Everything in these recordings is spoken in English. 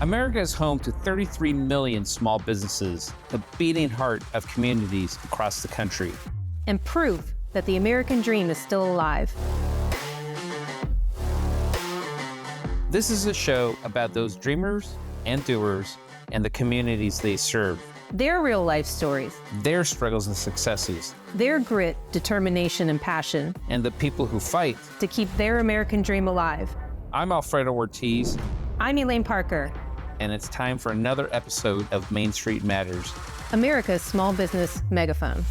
America is home to 33 million small businesses, the beating heart of communities across the country. And proof that the American dream is still alive. This is a show about those dreamers and doers and the communities they serve. Their real life stories. Their struggles and successes. Their grit, determination, and passion. And the people who fight to keep their American dream alive. I'm Alfredo Ortiz. I'm Elaine Parker. And it's time for another episode of Main Street Matters, America's small business megaphone.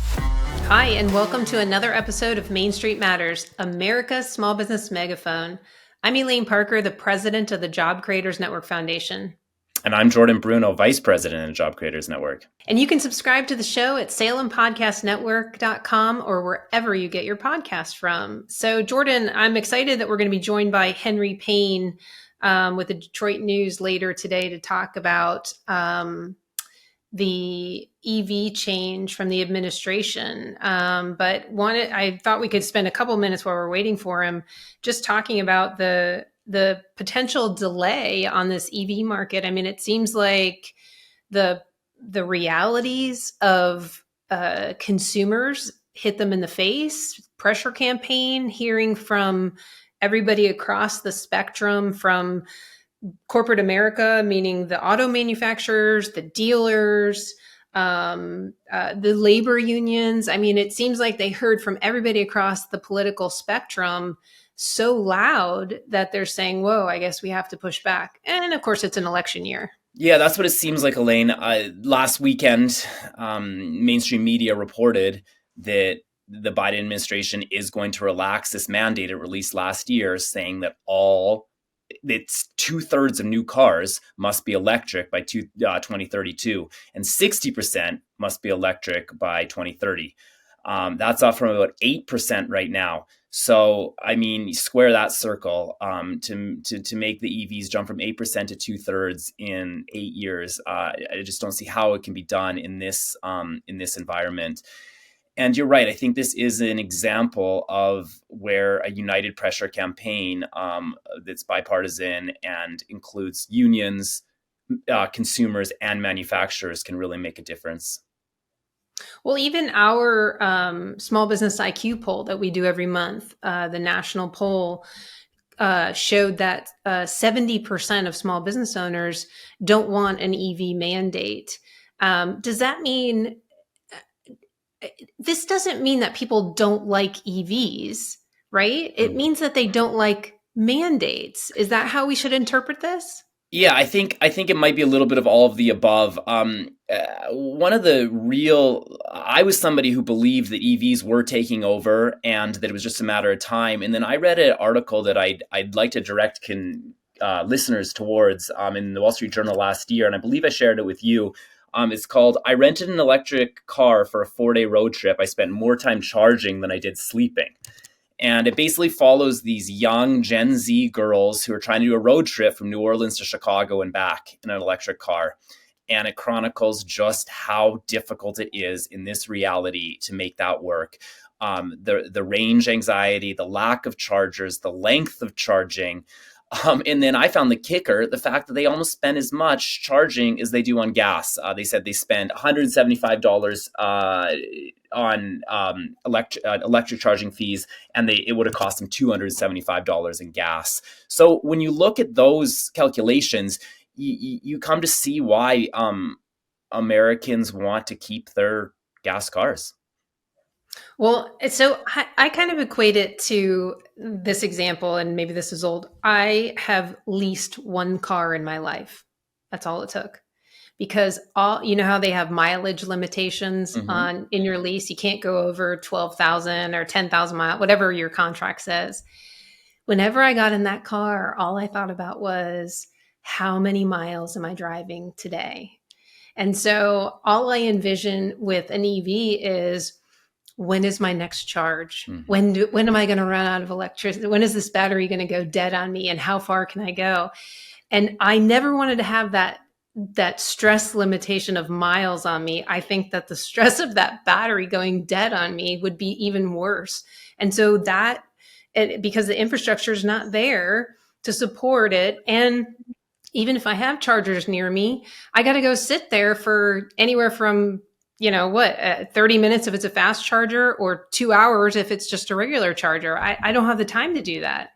Hi, and welcome to another episode of Main Street Matters, America's small business megaphone. I'm Elaine Parker, the president of the Job Creators Network Foundation. And I'm Jordan Bruno, vice president of the Job Creators Network. And you can subscribe to the show at salempodcastnetwork.com or wherever you get your podcast from. So, Jordan, I'm excited that we're going to be joined by Henry Payne with the Detroit News later today to talk about the EV change from the administration. But I thought we could spend a couple minutes while we're waiting for him just talking about the potential delay on this EV market. I mean, it seems like the realities of consumers hit them in the face. Pressure campaign, hearing from everybody across the spectrum, from corporate America, meaning the auto manufacturers, the dealers, the labor unions. I mean, it seems like they heard from everybody across the political spectrum so loud that they're saying, whoa, I guess we have to push back. And of course, it's an election year. Yeah, that's what it seems like, Elaine. Last weekend, mainstream media reported that the Biden administration is going to relax this mandate it released last year, saying that it's 2/3 of new cars must be electric by 2032, and 60% must be electric by 2030. That's up from about 8% right now. So, I mean, square that circle to make the EVs jump from 8% to 2/3 in 8 years. I just don't see how it can be done in this environment. And you're right. I think this is an example of where a united pressure campaign that's bipartisan and includes unions, consumers, and manufacturers can really make a difference. Well, even our small business IQ poll that we do every month, the national poll, showed that 70% of small business owners don't want an EV mandate. Does that mean... This doesn't mean that people don't like EVs, right? It means that they don't like mandates. Is that how we should interpret this? Yeah, I think it might be a little bit of all of the above. I was somebody who believed that EVs were taking over and that it was just a matter of time. And then I read an article that I'd like to direct listeners towards in the Wall Street Journal last year, and I believe I shared it with you. It's called, "I rented an electric car for a 4-day road trip. I spent more time charging than I did sleeping." And it basically follows these young Gen Z girls who are trying to do a road trip from New Orleans to Chicago and back in an electric car. And it chronicles just how difficult it is in this reality to make that work. The range anxiety, the lack of chargers, the length of charging. And then I found the kicker, the fact that they almost spend as much charging as they do on gas. They said they spend $175 on electric charging fees, and it would have cost them $275 in gas. So when you look at those calculations, you come to see why Americans want to keep their gas cars. Well, so I kind of equate it to this example, and maybe this is old. I have leased one car in my life. That's all it took. Because you know how they have mileage limitations in your lease? You can't go over 12,000 or 10,000 miles, whatever your contract says. Whenever I got in that car, all I thought about was, how many miles am I driving today? And so all I envision with an EV is, when is my next charge? When am I going to run out of electricity? When is this battery going to go dead on me? And how far can I go? And I never wanted to have that stress limitation of miles on me. I think that the stress of that battery going dead on me would be even worse. And so because the infrastructure is not there to support it. And even if I have chargers near me, I got to go sit there for anywhere from, 30 minutes if it's a fast charger, or 2 hours if it's just a regular charger. I don't have the time to do that.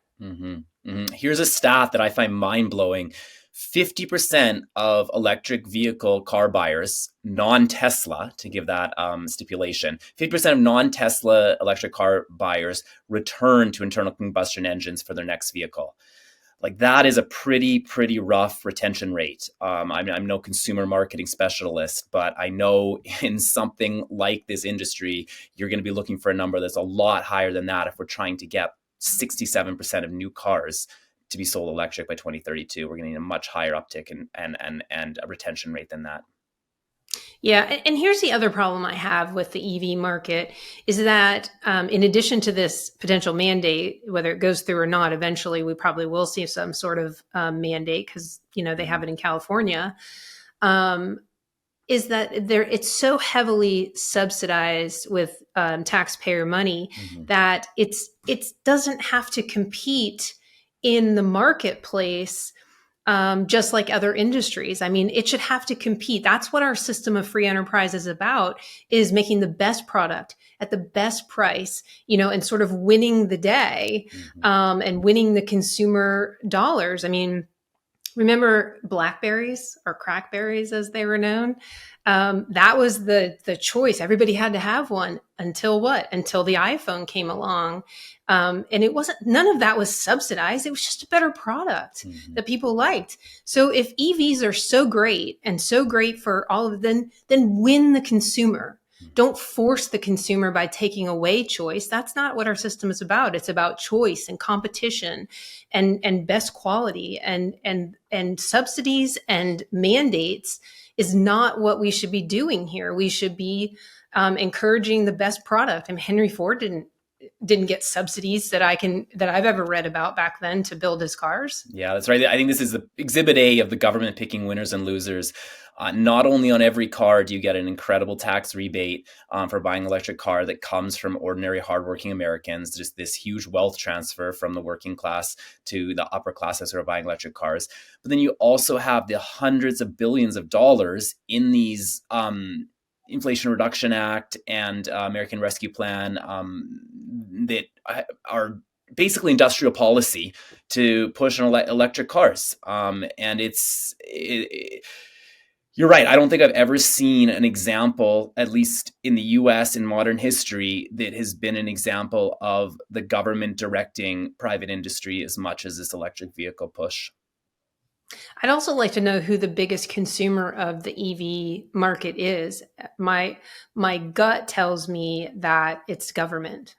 Here's a stat that I find mind-blowing. 50% of electric vehicle car buyers, non-Tesla, to give that stipulation, 50% of non-Tesla electric car buyers return to internal combustion engines for their next vehicle. Like, that is a pretty rough retention rate. I'm no consumer marketing specialist, but I know in something like this industry, you're going to be looking for a number that's a lot higher than that if we're trying to get 67% of new cars to be sold electric by 2032. We're going to need a much higher uptick and a retention rate than that. Yeah. And here's the other problem I have with the EV market is that in addition to this potential mandate, whether it goes through or not, eventually we probably will see some sort of mandate because, they have it in California, is that it's so heavily subsidized with taxpayer money that it doesn't have to compete in the marketplace just like other industries. I mean, it should have to compete. That's what our system of free enterprise is about, is making the best product at the best price, and sort of winning the day and winning the consumer dollars. I mean, remember BlackBerries, or Crackberries as they were known? That was the choice. Everybody had to have one until what? Until the iPhone came along. And none of that was subsidized. It was just a better product that people liked. So if EVs are so great and so great for all of them, then win the consumer. Don't force the consumer by taking away choice. That's not what our system is about. It's about choice and competition and best quality, and subsidies and mandates is not what we should be doing here. We should be encouraging the best product. I mean, Henry Ford didn't get subsidies that I've ever read about back then to build his cars. Yeah, that's right. I think this is the exhibit A of the government picking winners and losers. Not only on every car do you get an incredible tax rebate for buying an electric car that comes from ordinary hardworking Americans, just this huge wealth transfer from the working class to the upper classes who are buying electric cars. But then you also have the hundreds of billions of dollars in these Inflation Reduction Act and American Rescue Plan that are basically industrial policy to push on electric cars. And you're right. I don't think I've ever seen an example, at least in the US in modern history, that has been an example of the government directing private industry as much as this electric vehicle push. I'd also like to know who the biggest consumer of the EV market is. My gut tells me that it's government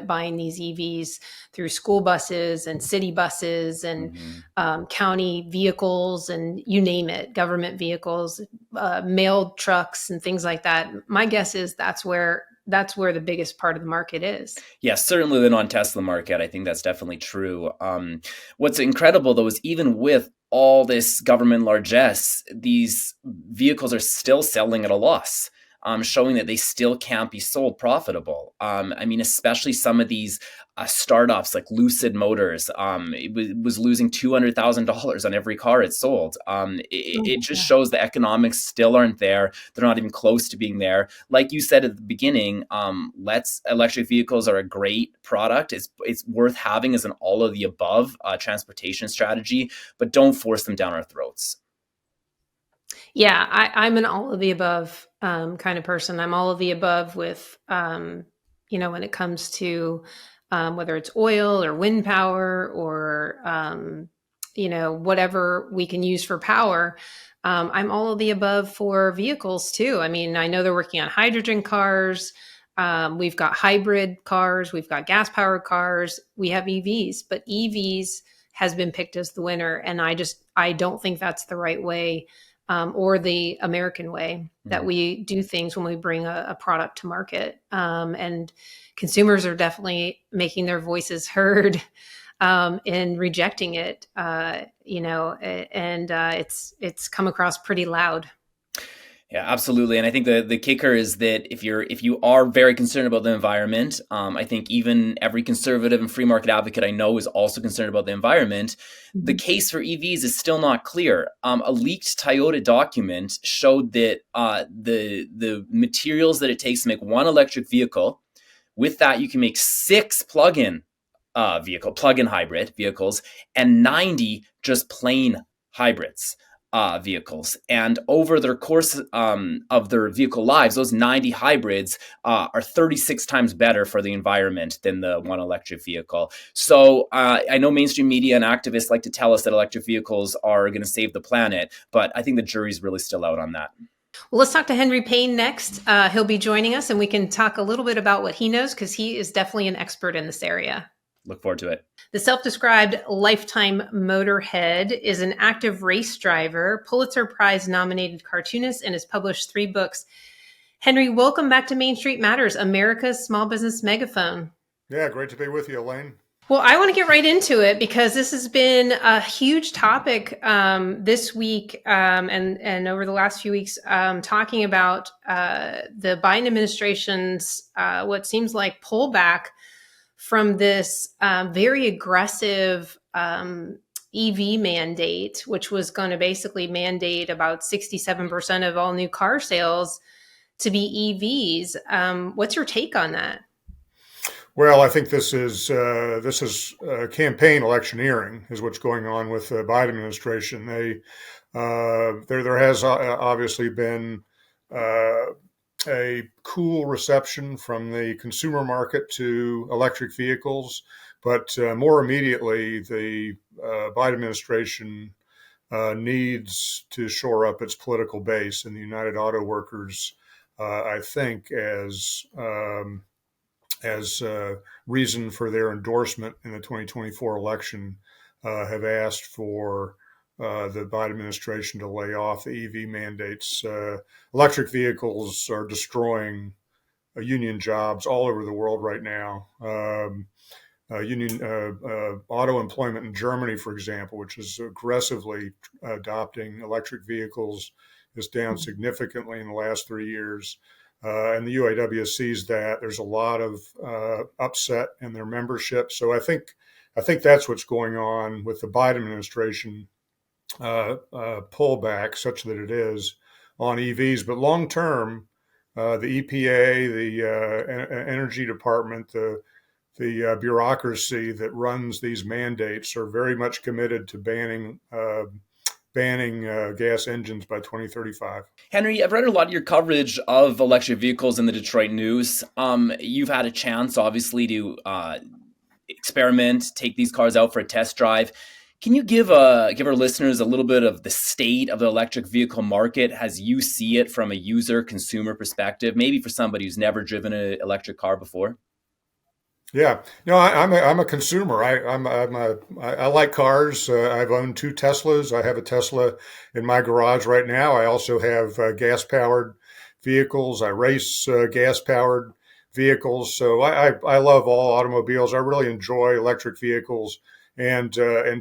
buying these EVs through school buses and city buses and county vehicles and you name it, government vehicles, mail trucks and things like that. My guess is that's where the biggest part of the market is. Yeah, certainly the non-Tesla market. I think that's definitely true. What's incredible, though, is even with all this government largesse, these vehicles are still selling at a loss, showing that they still can't be sold profitable. I mean, especially some of these startups like Lucid Motors, it was losing $200,000 on every car it sold. It just shows the economics still aren't there. They're not even close to being there. Like you said at the beginning, electric vehicles are a great product. It's worth having as an all of the above transportation strategy, but don't force them down our throats. Yeah, I'm an all of the above kind of person. I'm all of the above with, when it comes to whether it's oil or wind power or, whatever we can use for power. I'm all of the above for vehicles too. I mean, I know they're working on hydrogen cars. We've got hybrid cars. We've got gas powered cars. We have EVs, but EVs has been picked as the winner. And I don't think that's the right way. Or the American way that we do things when we bring a product to market. And consumers are definitely making their voices heard in rejecting it, and it's come across pretty loud. Yeah, absolutely. And I think the kicker is that if you are very concerned about the environment, I think even every conservative and free market advocate I know is also concerned about the environment. The case for EVs is still not clear. A leaked Toyota document showed that the materials that it takes to make one electric vehicle, with that you can make 6 plug-in hybrid vehicles and 90 just plain hybrids. Vehicles. And over their course of their vehicle lives, those 90 hybrids are 36 times better for the environment than the one electric vehicle. So I know mainstream media and activists like to tell us that electric vehicles are going to save the planet, but I think the jury's really still out on that. Well, let's talk to Henry Payne next. He'll be joining us and we can talk a little bit about what he knows because he is definitely an expert in this area. Look forward to it. The self-described lifetime motorhead is an active race driver, Pulitzer Prize nominated cartoonist, and has published 3 books. Henry, welcome back to Main Street Matters, America's small business megaphone. Yeah, great to be with you, Elaine. Well, I want to get right into it because this has been a huge topic this week and over the last few weeks, talking about the Biden administration's what seems like pullback from this very aggressive EV mandate, which was going to basically mandate about 67% of all new car sales to be EVs. What's your take on that? Well, I think this is campaign electioneering is what's going on with the Biden administration. There has obviously been a cool reception from the consumer market to electric vehicles, but more immediately, the Biden administration needs to shore up its political base, and the United Auto Workers, I think, as reason for their endorsement in the 2024 election, have asked for the Biden administration to lay off the EV mandates. Electric vehicles are destroying union jobs all over the world right now. Auto employment in Germany, for example, which is aggressively adopting electric vehicles, is down significantly in the last 3 years. And the UAW sees that. There's a lot of upset in their membership. So I think that's what's going on with the Biden administration pullback, such that it is on EVs. But long term, the EPA, the Energy Department, the bureaucracy that runs these mandates are very much committed to banning gas engines by 2035. Henry, I've read a lot of your coverage of electric vehicles in the Detroit News. You've had a chance, obviously, to experiment, take these cars out for a test drive. Can you give our listeners a little bit of the state of the electric vehicle market as you see it from a user consumer perspective, maybe for somebody who's never driven an electric car before? Yeah, I'm a consumer. I like cars. I've owned 2 Teslas. I have a Tesla in my garage right now. I also have gas powered vehicles. I race gas powered vehicles. So I love all automobiles. I really enjoy electric vehicles, and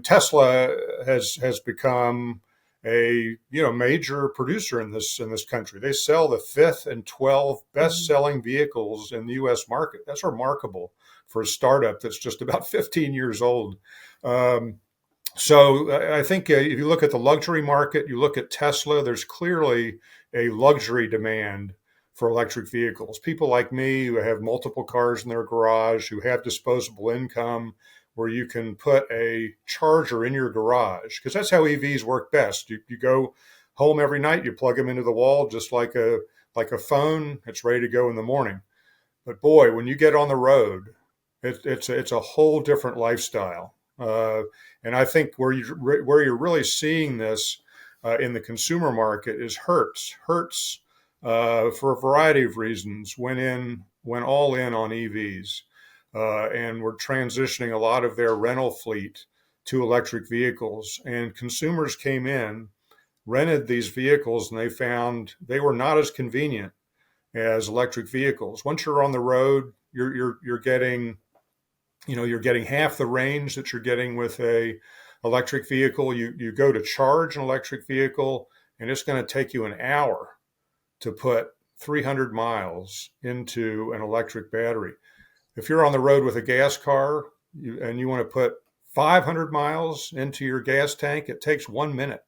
Tesla has become a major producer in this country. They sell the 5th and 12th best selling vehicles in the U.S. market. That's remarkable for a startup that's just about 15 years old. So I think if you look at the luxury market, you look at Tesla, there's clearly a luxury demand for electric vehicles. People like me who have multiple cars in their garage, who have disposable income, where you can put a charger in your garage, because that's how EVs work best. You go home every night, you plug them into the wall, just like a phone. It's ready to go in the morning. But boy, when you get on the road, it's a whole different lifestyle. And I think where you're really seeing this in the consumer market is Hertz. Hertz, for a variety of reasons, went all in on EVs. And we're transitioning a lot of their rental fleet to electric vehicles. And consumers came in, rented these vehicles, and they found they were not as convenient as electric vehicles. Once you're on the road, you're getting half the range that you're getting with a electric vehicle. You go to charge an electric vehicle, and it's going to take you an hour to put 300 miles into an electric battery. If you're on the road with a gas car and you want to put 500 miles into your gas tank, it takes 1 minute.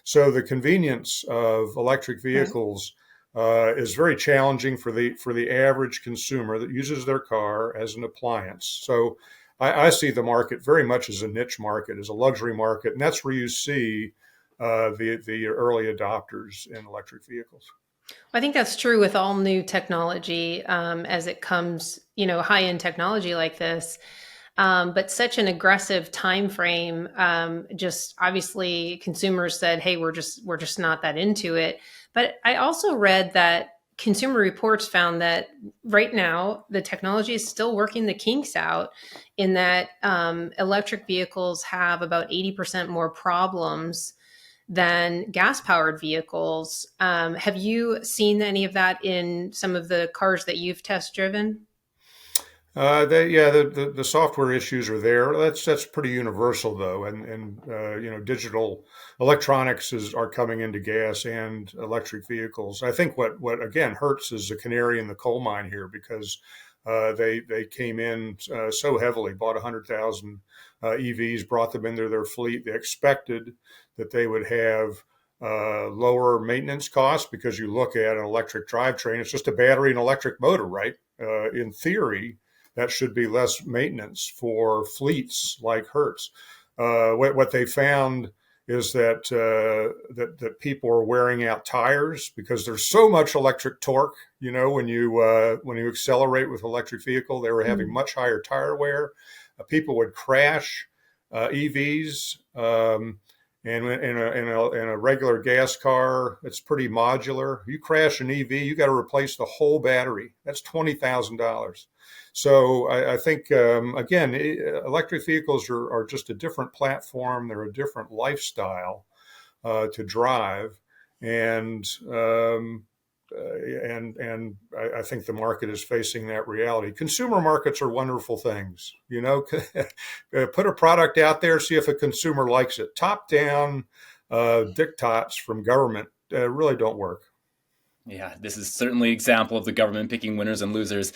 So the convenience of electric vehicles is very challenging for the average consumer that uses their car as an appliance. So I see the market very much as a niche market, as a luxury market, and that's where you see the early adopters in electric vehicles. I think that's true with all new technology as it comes, high-end technology like this. But such an aggressive time frame, just obviously consumers said, "Hey, we're just not that into it." But I also read that Consumer Reports found that right now the technology is still working the kinks out, in that electric vehicles have about 80% more problems than gas-powered vehicles. Have you seen any of that in some of the cars that you've test driven? The software issues are there. That's pretty universal though, and digital electronics are coming into gas and electric vehicles. I think what again hurts is a canary in the coal mine here, because they came in so heavily, bought 100,000 EVs, brought them into their fleet. They expected that they would have lower maintenance costs, because you look at an electric drivetrain, it's just a battery and electric motor, right? In theory, that should be less maintenance for fleets like Hertz. What they found is that that people are wearing out tires because there's so much electric torque. When you accelerate with electric vehicle, they were having much higher tire wear. People would crash EVs. And in a regular gas car, it's pretty modular. You crash an EV, you got to replace the whole battery. That's $20,000. So I think, again, electric vehicles are just a different platform. They're a different lifestyle to drive. And I think the market is facing that reality. Consumer markets are wonderful things. Put a product out there, see if a consumer likes it. Top-down diktats from government really don't work. Yeah, this is certainly an example of the government picking winners and losers.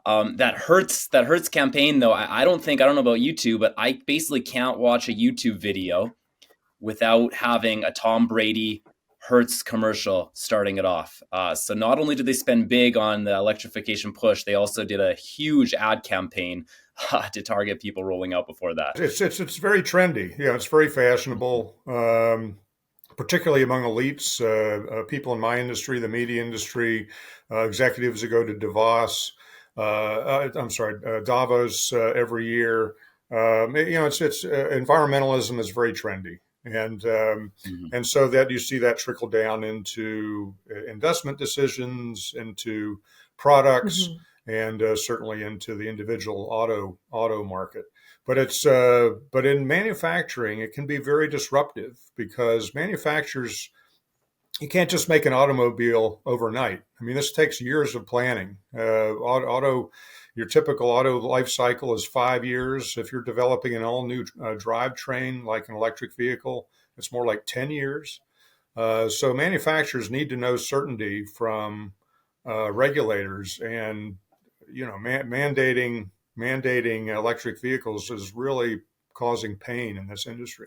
That Hertz campaign, though, I don't know about you two, but I basically can't watch a YouTube video without having a Tom Brady Hertz commercial starting it off. So not only did they spend big on the electrification push, they also did a huge ad campaign to target people rolling out before that. It's very trendy. Yeah, it's very fashionable, particularly among elites, people in my industry, the media industry, executives that go to Davos. Davos every year. It's environmentalism is very trendy. And so that you see that trickle down into investment decisions, into products, and certainly into the individual auto market. But in manufacturing, it can be very disruptive, because manufacturers, you can't just make an automobile overnight. I mean, this takes years of planning. Your typical auto life cycle is 5 years. If you're developing an all-new drivetrain like an electric vehicle, it's more like 10 years. So manufacturers need to know certainty from regulators, and mandating electric vehicles is really causing pain in this industry.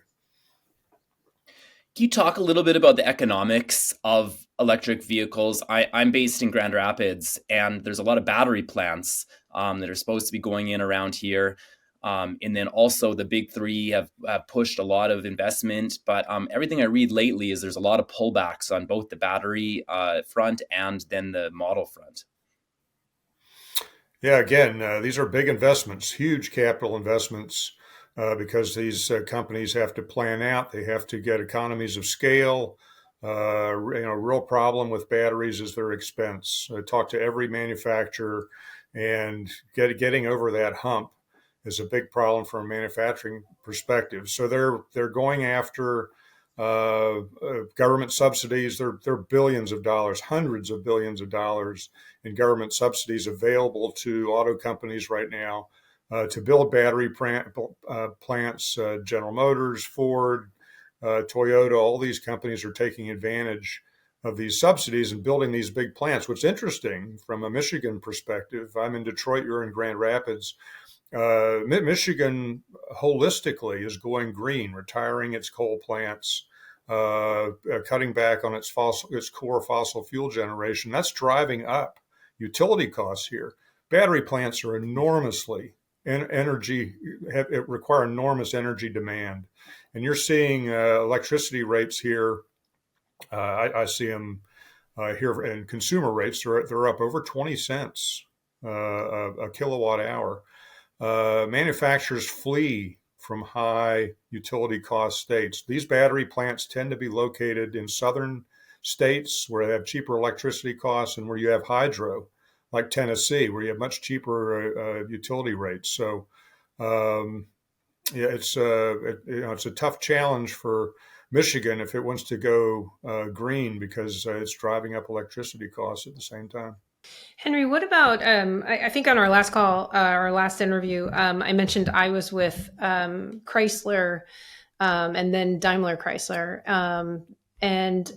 Can you talk a little bit about the economics of electric vehicles? I'm based in Grand Rapids, and there's a lot of battery plants that are supposed to be going in around here. And then also the big three have pushed a lot of investment. But everything I read lately is there's a lot of pullbacks on both the battery front and then the model front. Yeah, again, these are big investments, huge capital investments. Because these companies have to plan out, they have to get economies of scale. Real problem with batteries is their expense. I talk to every manufacturer, and getting over that hump is a big problem from a manufacturing perspective. So they're going after government subsidies. They're billions of dollars, hundreds of billions of dollars in government subsidies available to auto companies right now. To build battery plants. General Motors, Ford, Toyota, all these companies are taking advantage of these subsidies and building these big plants. What's interesting from a Michigan perspective, I'm in Detroit, you're in Grand Rapids. Michigan holistically is going green, retiring its coal plants, cutting back on its core fossil fuel generation. That's driving up utility costs here. Battery plants are enormously it require enormous energy demand, and you're seeing electricity rates here. I see them here, and consumer rates they're up over 20 cents a kilowatt hour. Manufacturers flee from high utility cost states. These battery plants tend to be located in southern states where they have cheaper electricity costs and where you have hydro, like Tennessee, where you have much cheaper utility rates. So, it's a tough challenge for Michigan if it wants to go green because it's driving up electricity costs at the same time. Henry, what about, I think on our last call, our last interview, I mentioned I was with Chrysler and then Daimler Chrysler. And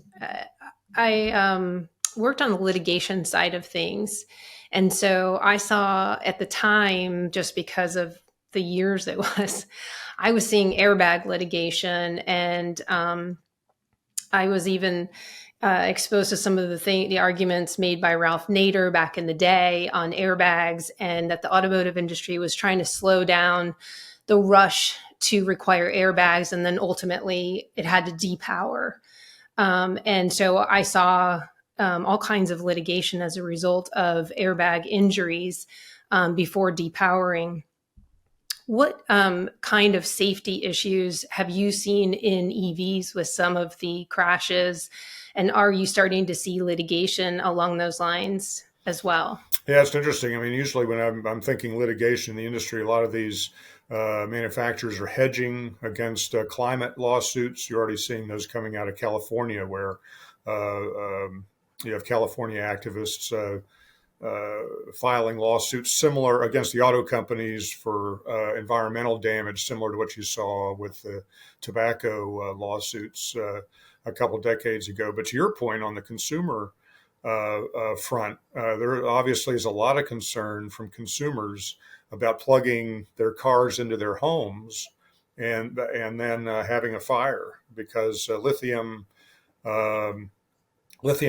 I worked on the litigation side of things. And so I saw at the time, just because of the years it was, I was seeing airbag litigation, and I was even exposed to some of the arguments made by Ralph Nader back in the day on airbags, and that the automotive industry was trying to slow down the rush to require airbags, and then ultimately it had to depower. And so I saw all kinds of litigation as a result of airbag injuries before depowering. What kind of safety issues have you seen in EVs with some of the crashes? And are you starting to see litigation along those lines as well? Yeah, it's interesting. I mean, usually when I'm thinking litigation in the industry, a lot of these manufacturers are hedging against climate lawsuits. You're already seeing those coming out of California, where you have California activists filing lawsuits similar against the auto companies for environmental damage, similar to what you saw with the tobacco lawsuits a couple decades ago. But to your point on the consumer front, there obviously is a lot of concern from consumers about plugging their cars into their homes and then having a fire because lithium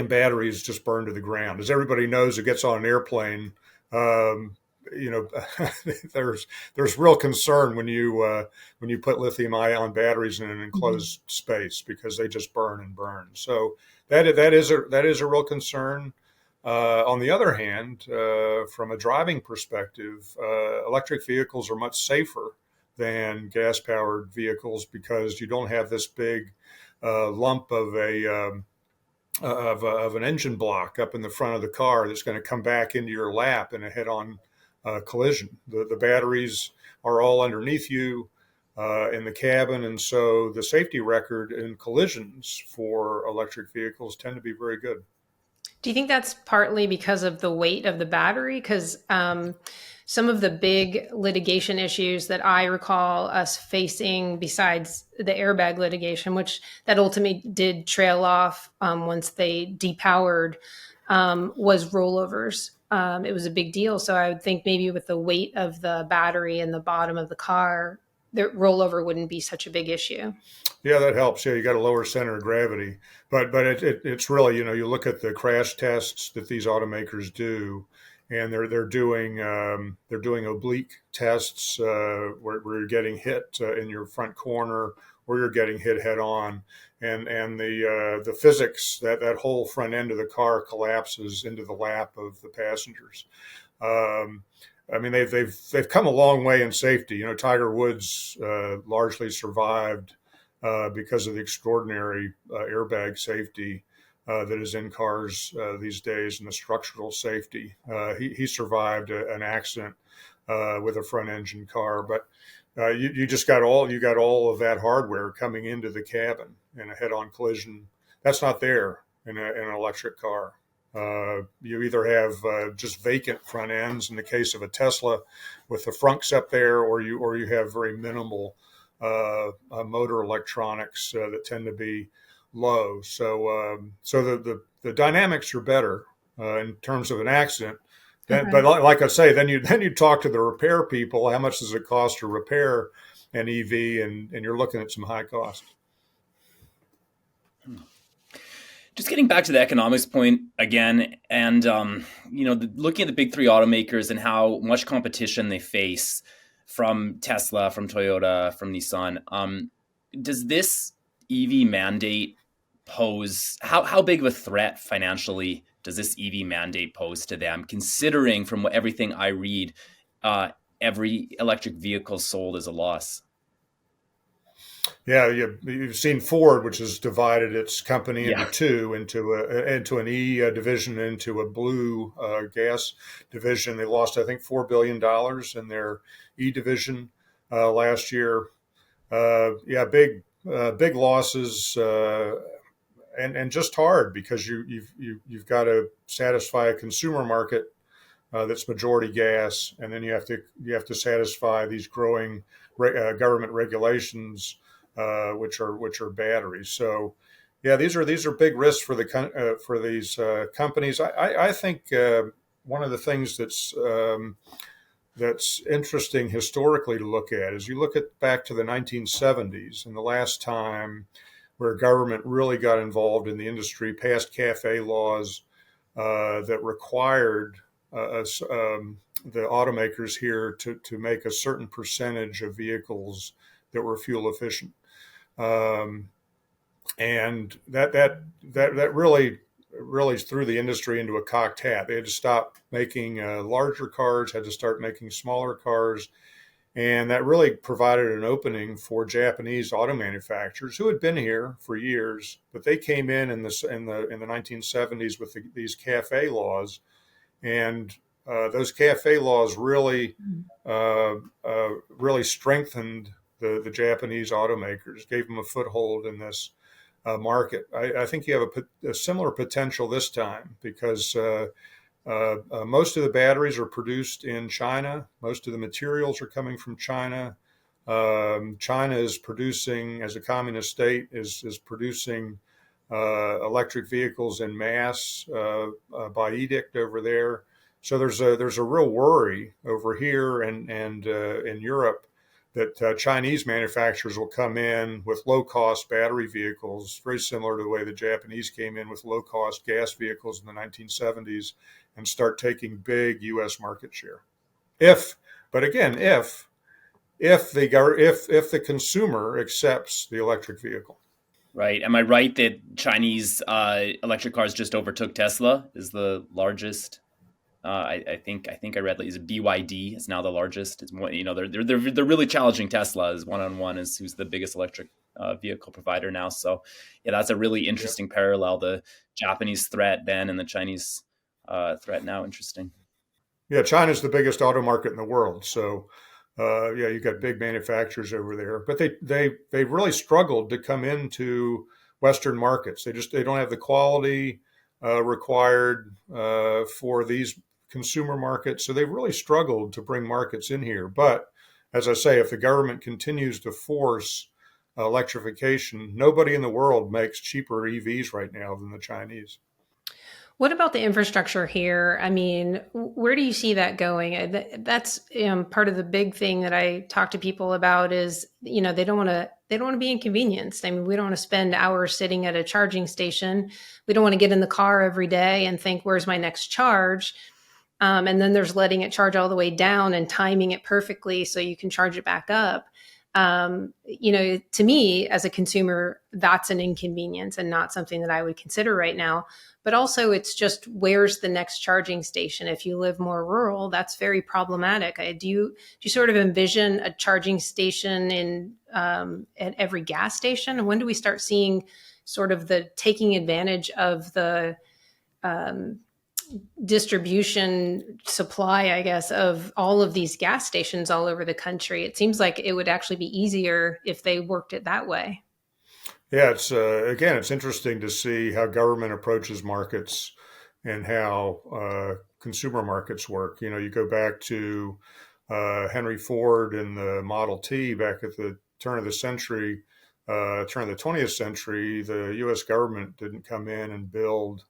batteries just burn to the ground. As everybody knows who gets on an airplane, there's real concern when you put lithium ion batteries in an enclosed space because they just burn and burn. So that is a real concern. On the other hand, from a driving perspective, electric vehicles are much safer than gas-powered vehicles because you don't have this big lump of an engine block up in the front of the car that's going to come back into your lap in a head-on collision. The batteries are all underneath you in the cabin, and so the safety record in collisions for electric vehicles tend to be very good. Do you think that's partly because of the weight of the battery? Because some of the big litigation issues that I recall us facing, besides the airbag litigation, which that ultimately did trail off once they depowered, was rollovers. It was a big deal. So I would think maybe with the weight of the battery in the bottom of the car, the rollover wouldn't be such a big issue. Yeah, that helps. Yeah, you got a lower center of gravity, but it's really, you look at the crash tests that these automakers do, and they're doing oblique tests where you're getting hit in your front corner, or you're getting hit head on, and the physics that whole front end of the car collapses into the lap of the passengers. I mean, they've come a long way in safety. Tiger Woods largely survived because of the extraordinary airbag safety that is in cars these days, and the structural safety. He survived an accident with a front engine car, but you got all of that hardware coming into the cabin in a head-on collision. That's not there in an electric car. You either have just vacant front ends in the case of a Tesla with the frunks up there, or you have very minimal motor electronics that tend to be low. So the dynamics are better in terms of an accident. Then, Okay. but like I say, then you talk to the repair people. How much does it cost to repair an EV? And you're looking at some high costs. Just getting back to the economics point again, and looking at the big three automakers and how much competition they face from Tesla, from Toyota, from Nissan. Does this EV mandate pose how big of a threat financially does this EV mandate pose to them? Considering from everything I read, every electric vehicle sold is a loss. Yeah, you've seen Ford, which has divided its company into two, into an E division, into a blue gas division. They lost, I think, $4 billion in their E division last year. Big losses, and just hard because you've got to satisfy a consumer market that's majority gas, and then you have to satisfy these growing government regulations, which are batteries. So, yeah, these are big risks for these companies. I think one of the things that's interesting historically to look at is you look back to the 1970s, and the last time where government really got involved in the industry, passed CAFE laws that required the automakers here to make a certain percentage of vehicles that were fuel efficient, and that really threw the industry into a cocked hat. They had to stop making larger cars, had to start making smaller cars, and that really provided an opening for Japanese auto manufacturers who had been here for years, but they came in the 1970s with these CAFE laws. And those CAFE laws really strengthened the Japanese automakers, gave them a foothold in this market. I think you have a similar potential this time because most of the batteries are produced in China. Most of the materials are coming from China. China is producing, as a communist state, is producing electric vehicles in mass by edict over there. So there's a real worry over here and in Europe that Chinese manufacturers will come in with low-cost battery vehicles, very similar to the way the Japanese came in with low-cost gas vehicles in the 1970s, and start taking big U.S. market share. If the consumer accepts the electric vehicle. Right. Am I right that Chinese electric cars just overtook Tesla as the largest? I think I read is BYD is now the largest. It's more, they're really challenging Tesla as one-on-one as who's the biggest electric vehicle provider now. So yeah, that's a really interesting parallel. The Japanese threat then and the Chinese threat now. Interesting. Yeah, China's the biggest auto market in the world. So you've got big manufacturers over there, but they've really struggled to come into Western markets. They don't have the quality required for these consumer markets. So they've really struggled to bring markets in here. But as I say, if the government continues to force electrification, nobody in the world makes cheaper EVs right now than the Chinese. What about the infrastructure here? I mean, where do you see that going? That's part of the big thing that I talk to people about is, they don't want to be inconvenienced. I mean, we don't want to spend hours sitting at a charging station. We don't want to get in the car every day and think, where's my next charge? And then there's letting it charge all the way down and timing it perfectly so you can charge it back up. To me, as a consumer, that's an inconvenience and not something that I would consider right now. But also, it's just where's the next charging station? If you live more rural, that's very problematic. Do you sort of envision a charging station at every gas station? And when do we start seeing sort of the taking advantage of the distribution supply, I guess, of all of these gas stations all over the country? It seems like it would actually be easier if they worked it that way. Yeah, it's interesting to see how government approaches markets and how consumer markets work. You go back to Henry Ford and the Model T back at the turn of the century. turn of the 20th century, the U.S. government didn't come in and build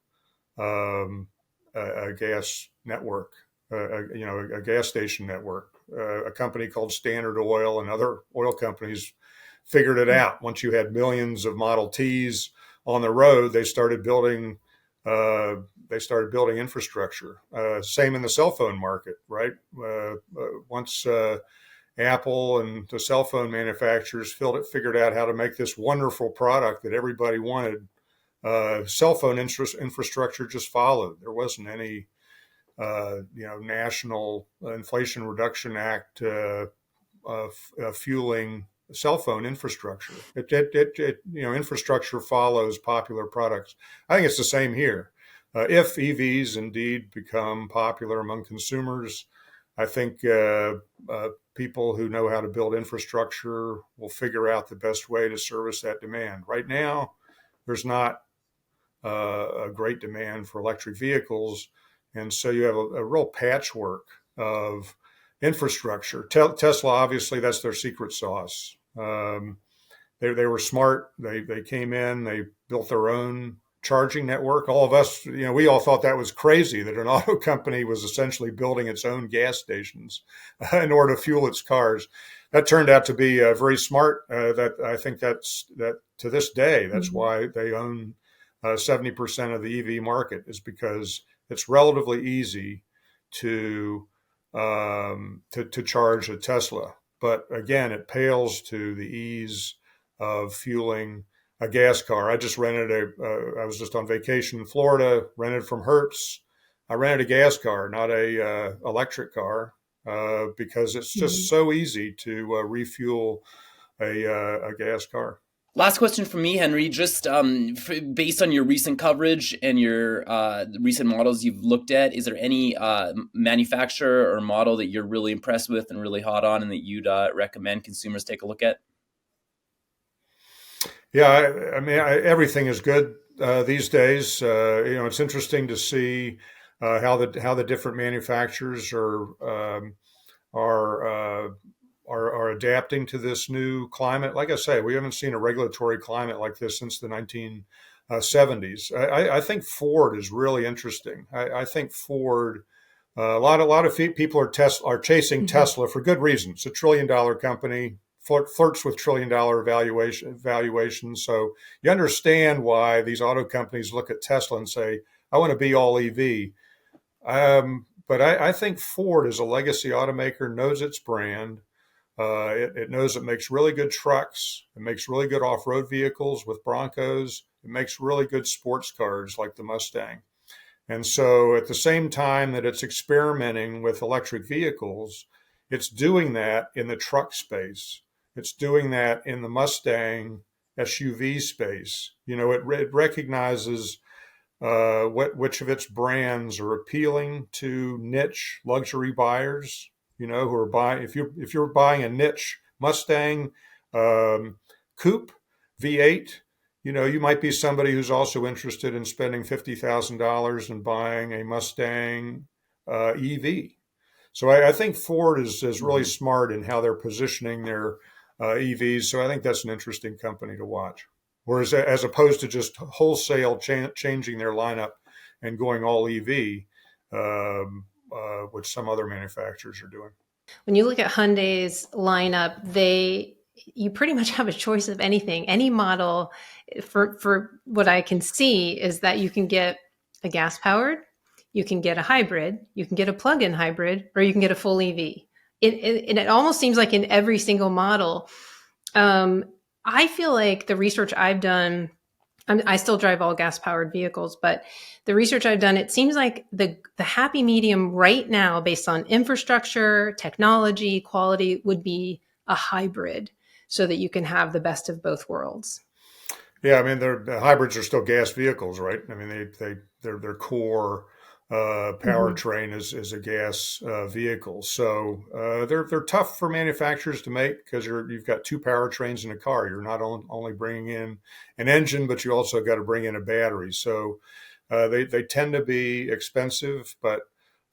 a gas network, a gas station network. A company called Standard Oil and other oil companies figured it out. Once you had millions of Model Ts on the road, they started building infrastructure. Same in the cell phone market, right? Once Apple and the cell phone manufacturers figured out how to make this wonderful product that everybody wanted, cell phone infrastructure just followed. There wasn't any, National Inflation Reduction Act fueling cell phone infrastructure. Infrastructure follows popular products. I think it's the same here. If EVs indeed become popular among consumers, I think people who know how to build infrastructure will figure out the best way to service that demand. Right now, there's not a great demand for electric vehicles. And so you have a real patchwork of infrastructure. Tesla, obviously, that's their secret sauce. They were smart. They came in, they built their own charging network. All of us, we all thought that was crazy that an auto company was essentially building its own gas stations in order to fuel its cars. That turned out to be very smart. That I think that to this day, that's why they own 70% of the EV market, is because it's relatively easy to charge a Tesla. But again, it pales to the ease of fueling a gas car. I just rented I was just on vacation in Florida, rented from Hertz. I rented a gas car, not a electric car, because it's just so easy to refuel a gas car. Last question from me, Henry. Just based on your recent coverage and your recent models you've looked at, is there any manufacturer or model that you're really impressed with and really hot on and that you'd recommend consumers take a look at? Yeah, I mean, everything is good these days. It's interesting to see how the different manufacturers are adapting to this new climate. Like I say, we haven't seen a regulatory climate like this since the 1970s. I think Ford is really interesting. I think Ford, a lot of people are chasing Tesla for good reasons. It's a $1 trillion company, flirts with $1 trillion valuation. So you understand why these auto companies look at Tesla and say, I want to be all EV. But I think Ford, as a legacy automaker, knows its brand. It knows it makes really good trucks. It makes really good off-road vehicles with Broncos. It makes really good sports cars like the Mustang. And so at the same time that it's experimenting with electric vehicles, it's doing that in the truck space. It's doing that in the Mustang SUV space. It recognizes which of its brands are appealing to niche luxury buyers, who are buying. If you're buying a niche Mustang coupe V8, you might be somebody who's also interested in spending $50,000 and buying a Mustang EV. So I think Ford is really smart in how they're positioning their EVs. So I think that's an interesting company to watch. Whereas as opposed to just wholesale changing their lineup and going all EV, which some other manufacturers are doing. When you look at Hyundai's lineup, you pretty much have a choice of anything. Any model, for what I can see, is that you can get a gas powered, you can get a hybrid, you can get a plug-in hybrid, or you can get a full EV. It almost seems like in every single model. I feel like the research I've done, I still drive all gas powered vehicles, but the research I've done, it seems like the happy medium right now, based on infrastructure, technology, quality, would be a hybrid, so that you can have the best of both worlds. Yeah, I mean, the hybrids are still gas vehicles, right? I mean, their core powertrain is a gas vehicle. So they're tough for manufacturers to make because you've got two powertrains in a car. You're not only bringing in an engine, but you also got to bring in a battery. So they tend to be expensive. But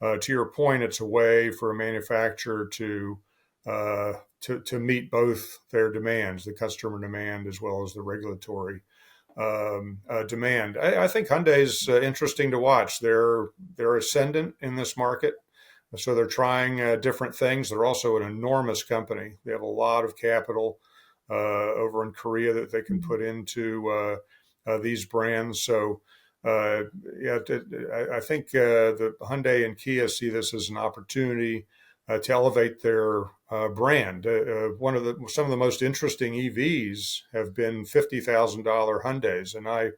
to your point, it's a way for a manufacturer to to meet both their demands, the customer demand as well as the regulatory demand. I think Hyundai's interesting to watch. They're ascendant in this market, so they're trying different things. They're also an enormous company. They have a lot of capital over in Korea that they can put into these brands. So I think the Hyundai and Kia see this as an opportunity to elevate their brand. Some of the most interesting EVs have been $50,000 Hyundais, and I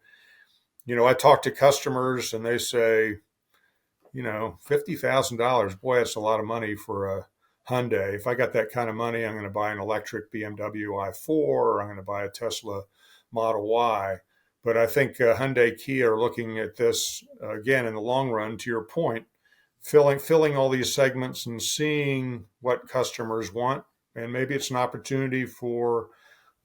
talk to customers and they say, $50,000, boy, that's a lot of money for a Hyundai. If I got that kind of money, I'm going to buy an electric BMW i4, or I'm going to buy a Tesla Model Y. But I think Hyundai, Kia are looking at this again in the long run. To your point, filling all these segments and seeing what customers want, and maybe it's an opportunity for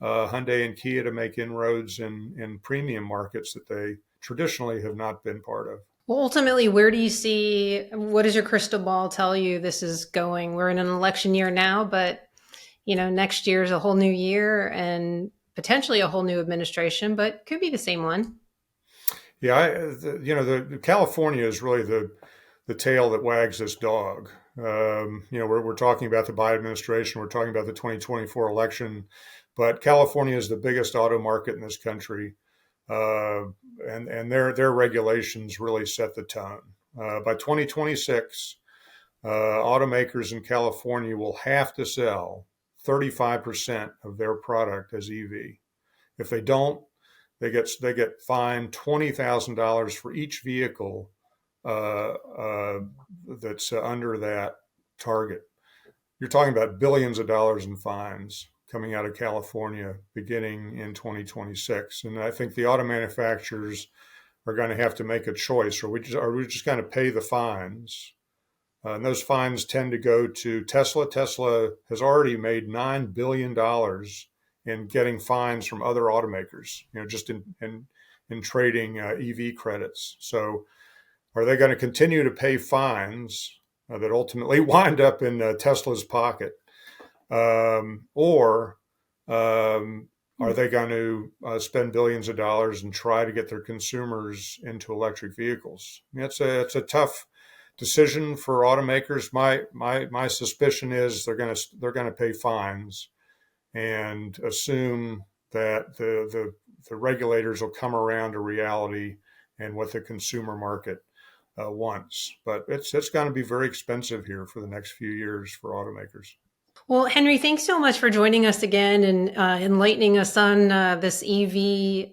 Hyundai and Kia to make inroads in premium markets that they traditionally have not been part of. Well, ultimately, where do you see, what does your crystal ball tell you this is going? We're in an election year now, but next year is a whole new year and potentially a whole new administration, but could be the same one. Yeah, the California is really the tail that wags this dog. We're talking about the Biden administration, we're talking about the 2024 election, but California is the biggest auto market in this country, and their regulations really set the tone. By 2026, automakers in California will have to sell 35% of their product as EV. If they don't, they get fined $20,000 for each vehicle that's under that target. You're talking about billions of dollars in fines coming out of California beginning in 2026. And I think the auto manufacturers are going to have to make a choice. Are we just going to pay the fines? And those fines tend to go to Tesla. Tesla has already made $9 billion in getting fines from other automakers, just in trading EV credits. So are they going to continue to pay fines that ultimately wind up in Tesla's pocket? Or are they going to spend billions of dollars and try to get their consumers into electric vehicles? It's a tough decision for automakers. My suspicion is they're going to pay fines and assume that the regulators will come around to reality and what the consumer market wants. But it's going to be very expensive here for the next few years for automakers. Well, Henry, thanks so much for joining us again and enlightening us on this EV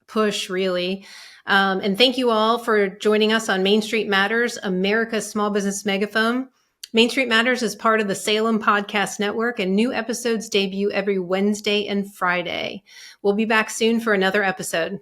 push, really. And thank you all for joining us on Main Street Matters, America's small business megaphone. Main Street Matters is part of the Salem Podcast Network, and new episodes debut every Wednesday and Friday. We'll be back soon for another episode.